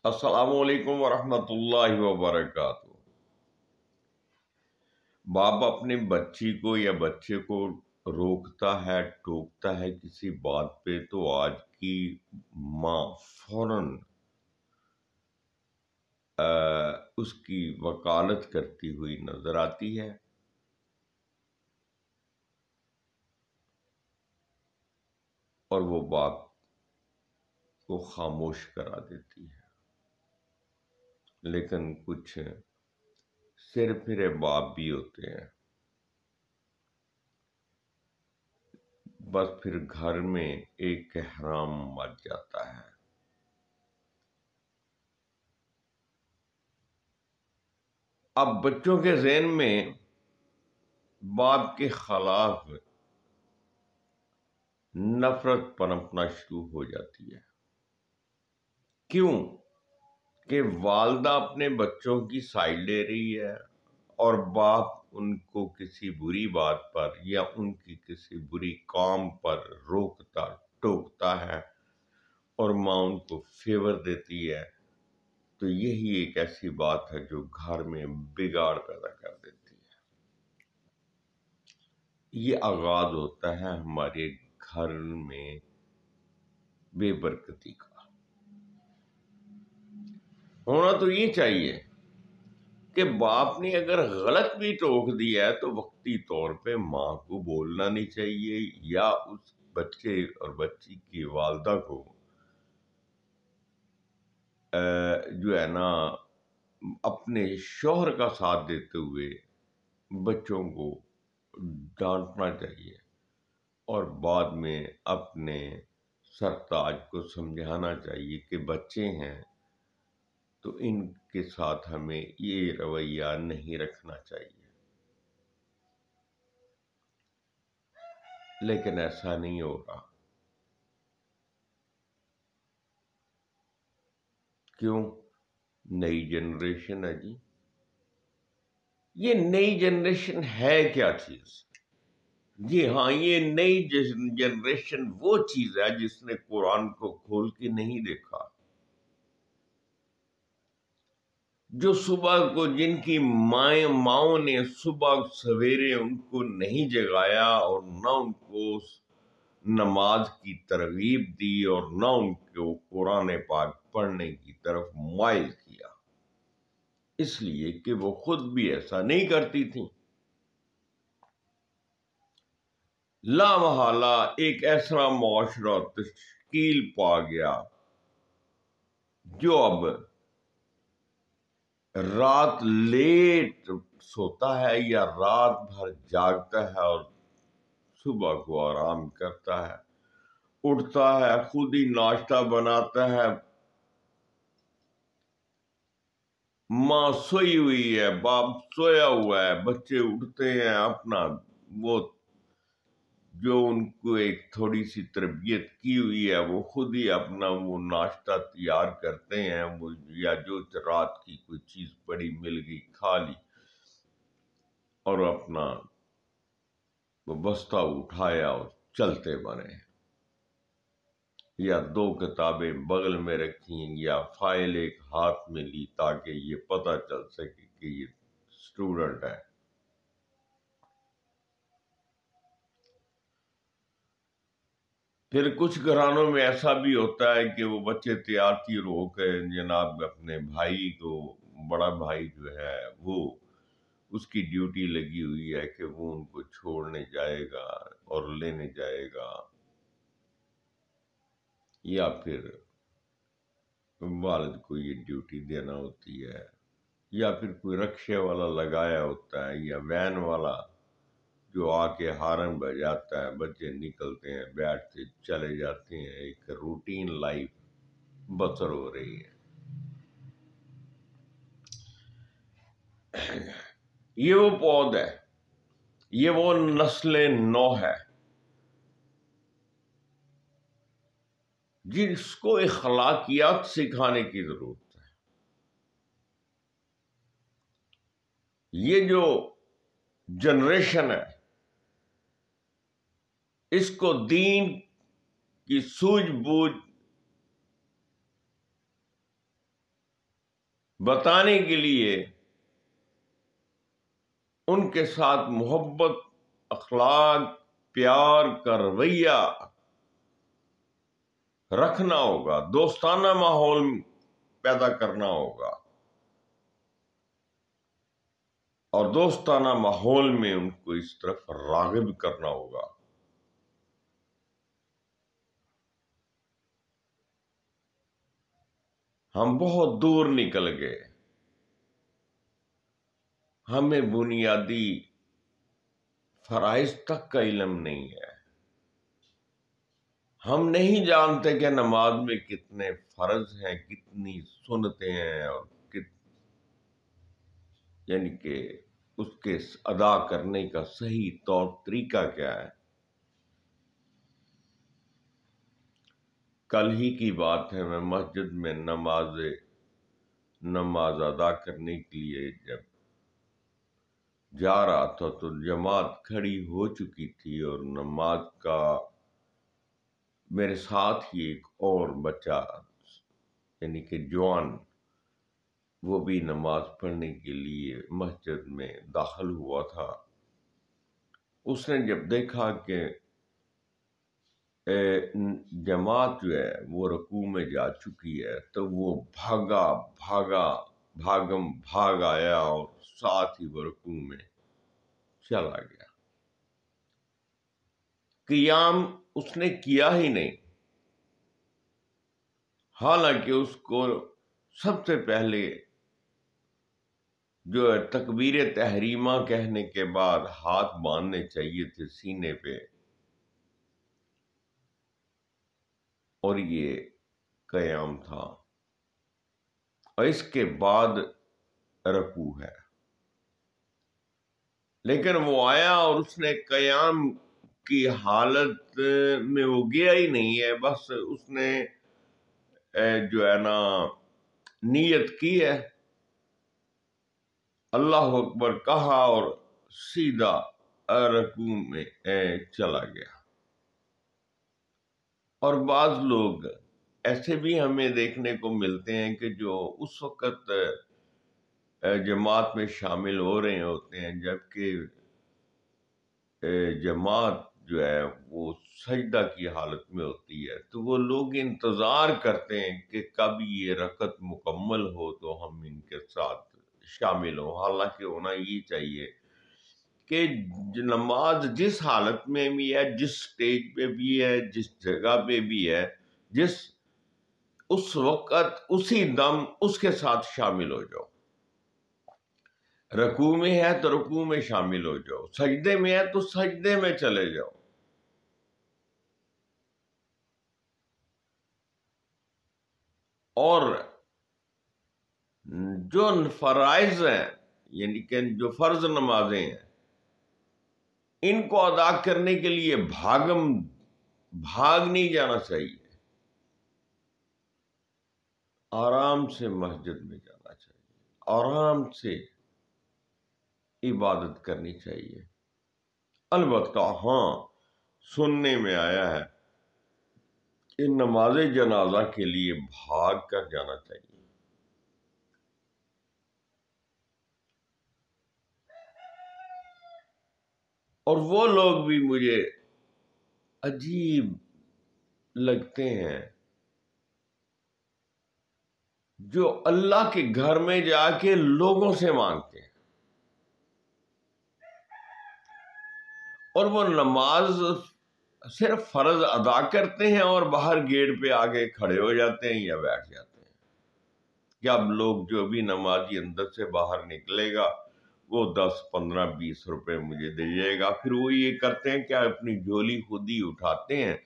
السلام علیکم ورحمۃ اللہ وبرکاتہ۔ باپ اپنے بچی کو یا بچے کو روکتا ہے، ٹوکتا ہے کسی بات پہ، تو آج کی ماں فوراً اس کی وکالت کرتی ہوئی نظر آتی ہے، اور وہ باپ کو خاموش کرا دیتی ہے۔ لیکن کچھ سر پھرے باپ بھی ہوتے ہیں، بس پھر گھر میں ایک احرام مچ جاتا ہے۔ اب بچوں کے ذہن میں باپ کے خلاف نفرت پنپنا شروع ہو جاتی ہے۔ کیوں؟ کہ والدہ اپنے بچوں کی سائڈ لے رہی ہے، اور باپ ان کو کسی بری بات پر یا ان کی کسی بری کام پر روکتا ٹوکتا ہے، اور ماں ان کو فیور دیتی ہے۔ تو یہی ایک ایسی بات ہے جو گھر میں بگاڑ پیدا کر دیتی ہے۔ یہ آغاز ہوتا ہے ہمارے گھر میں بے برکتی کا۔ ہونا تو یہ چاہیے کہ باپ نے اگر غلط بھی ٹوک دیا ہے تو وقتی طور پہ ماں کو بولنا نہیں چاہیے، یا اس بچے اور بچی کی والدہ کو جو ہے نا اپنے شوہر کا ساتھ دیتے ہوئے بچوں کو ڈانٹنا چاہیے، اور بعد میں اپنے سرتاج کو سمجھانا چاہیے کہ بچے ہیں تو ان کے ساتھ ہمیں یہ رویہ نہیں رکھنا چاہیے۔ لیکن ایسا نہیں ہو رہا۔ کیوں؟ نئی جنریشن ہے جی۔ یہ نئی جنریشن ہے کیا چیز؟ جی ہاں، یہ نئی جنریشن وہ چیز ہے جس نے قرآن کو کھول کے نہیں دیکھا، جو صبح کو جن کی ماؤں نے صبح سویرے ان کو نہیں جگایا، اور نہ ان کو نماز کی ترغیب دی، اور نہ ان کو قرآن پاک پڑھنے کی طرف مائل کیا، اس لیے کہ وہ خود بھی ایسا نہیں کرتی تھیں۔ لا محالہ ایک ایسا معاشرہ تشکیل پا گیا جو اب رات لیٹ سوتا ہے یا رات بھر جاگتا ہے، اور صبح کو آرام کرتا ہے، اٹھتا ہے، خود ہی ناشتہ بناتا ہے، ماں سوئی ہوئی ہے، باپ سویا ہوا ہے، بچے اٹھتے ہیں، اپنا وہ جو ان کو ایک تھوڑی سی تربیت کی ہوئی ہے وہ خود ہی اپنا وہ ناشتہ تیار کرتے ہیں، یا جو رات کی کوئی چیز پڑی مل گئی کھا لی، اور اپنا وہ بستہ اٹھایا اور چلتے بنے، یا دو کتابیں بغل میں رکھیں، یا فائل ایک ہاتھ میں لی تاکہ یہ پتہ چل سکے کہ یہ اسٹوڈنٹ ہے۔ پھر کچھ گھرانوں میں ایسا بھی ہوتا ہے کہ وہ بچے تیار تیر ہو کے جناب اپنے بھائی کو، بڑا بھائی جو ہے وہ اس کی ڈیوٹی لگی ہوئی ہے کہ وہ ان کو چھوڑنے جائے گا اور لینے جائے گا، یا پھر والد کو یہ ڈیوٹی دینا ہوتی ہے، یا پھر کوئی رکشے والا لگایا ہوتا ہے، یا وین والا جو آ کے ہارن بجاتا ہے، بچے نکلتے ہیں، بیٹھتے چلے جاتے ہیں، ایک روٹین لائف بسر ہو رہی ہے۔ یہ وہ پود ہے، یہ وہ نسل نو ہے جس کو اخلاقیات سکھانے کی ضرورت ہے۔ یہ جو جنریشن ہے اس کو دین کی سوجھ بوجھ بتانے کے لیے ان کے ساتھ محبت، اخلاق، پیار کا رویہ رکھنا ہوگا، دوستانہ ماحول پیدا کرنا ہوگا، اور دوستانہ ماحول میں ان کو اس طرف راغب کرنا ہوگا۔ ہم بہت دور نکل گئے، ہمیں بنیادی فرائض تک کا علم نہیں ہے، ہم نہیں جانتے کہ نماز میں کتنے فرض ہیں، کتنی سنتیں ہیں، اور یعنی کہ اس کے ادا کرنے کا صحیح طور طریقہ کیا ہے۔ کل ہی کی بات ہے، میں مسجد میں نماز ادا کرنے کے لیے جب جا رہا تھا تو جماعت کھڑی ہو چکی تھی، اور نماز کا میرے ساتھ ہی ایک اور بچہ، یعنی کہ جوان، وہ بھی نماز پڑھنے کے لیے مسجد میں داخل ہوا تھا۔ اس نے جب دیکھا کہ جماعت جو ہے وہ رکوع میں جا چکی ہے، تو وہ بھاگ آیا، اور ساتھ ہی وہ رکوع میں چلا گیا۔ قیام اس نے کیا ہی نہیں، حالانکہ اس کو سب سے پہلے جو ہے تکبیر تحریمہ کہنے کے بعد ہاتھ باندھنے چاہیے تھے سینے پہ، اور یہ قیام تھا، اور اس کے بعد رکوع ہے۔ لیکن وہ آیا اور اس نے قیام کی حالت میں وہ گیا ہی نہیں ہے، بس اس نے جو ہے نا نیت کی ہے، اللہ اکبر کہا اور سیدھا رکوع میں چلا گیا۔ اور بعض لوگ ایسے بھی ہمیں دیکھنے کو ملتے ہیں کہ جو اس وقت جماعت میں شامل ہو رہے ہوتے ہیں، جبکہ جماعت جو ہے وہ سجدہ کی حالت میں ہوتی ہے، تو وہ لوگ انتظار کرتے ہیں کہ کب یہ رکعت مکمل ہو تو ہم ان کے ساتھ شامل ہوں۔ حالانکہ ہونا یہ چاہیے کہ نماز جس حالت میں بھی ہے، جس سٹیج پہ بھی ہے، جس جگہ پہ بھی ہے، اس وقت اسی دم اس کے ساتھ شامل ہو جاؤ۔ رکوع میں ہے تو رکوع میں شامل ہو جاؤ، سجدے میں ہے تو سجدے میں چلے جاؤ۔ اور جو فرائض ہیں، یعنی کہ جو فرض نمازیں ہیں، ان کو ادا کرنے کے لیے بھاگ نہیں جانا چاہیے، آرام سے مسجد میں جانا چاہیے، آرام سے عبادت کرنی چاہیے۔ البتہ ہاں، سننے میں آیا ہے کہ نماز جنازہ کے لیے بھاگ کر جانا چاہیے۔ اور وہ لوگ بھی مجھے عجیب لگتے ہیں جو اللہ کے گھر میں جا کے لوگوں سے مانگتے ہیں، اور وہ نماز صرف فرض ادا کرتے ہیں اور باہر گیٹ پہ آگے کھڑے ہو جاتے ہیں یا بیٹھ جاتے ہیں کہ اب لوگ جو بھی نمازی اندر سے باہر نکلے گا وہ 10 15 20 روپے مجھے دے جائے گا۔ پھر وہ یہ کرتے ہیں کہ اپنی جھولی خود ہی اٹھاتے ہیں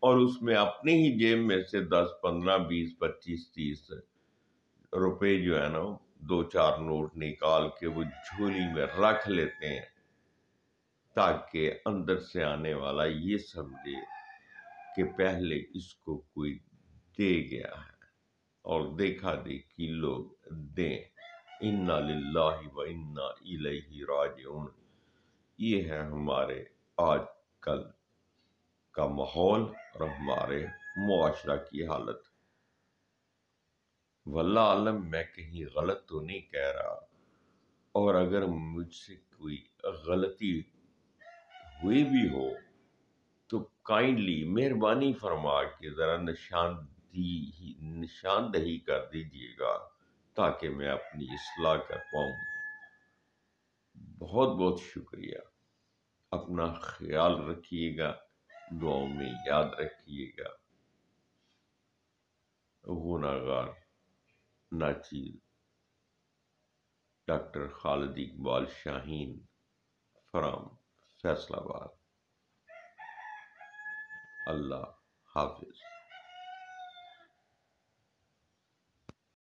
اور اس میں اپنی ہی جیب میں سے 10 15 20 25 30 روپے جو ہے نا 2 4 نوٹ نکال کے وہ جھولی میں رکھ لیتے ہیں، تاکہ اندر سے آنے والا یہ سمجھے کہ پہلے اس کو کوئی دے گیا ہے، اور دیکھا دیکھی لوگ دیں۔ انا للہ و انا الیہ راجعون، یہ ہے ہمارے آج کل کا ماحول اور ہمارے معاشرہ کی حالت۔ واللہ عالم میں کہیں غلط تو نہیں کہہ رہا، اور اگر مجھ سے کوئی غلطی ہوئی بھی ہو تو کائنڈلی مہربانی فرما کے ذرا نشاندہی کر دیجیے گا تاکہ میں اپنی اصلاح کر پاؤں۔ بہت بہت شکریہ۔ اپنا خیال رکھیے گا، دعاؤں میں یاد رکھیے گا۔ گناہ گار ناچیز doctor Khalid Iqbal Shaheen from Faisal آباد۔ اللہ حافظ۔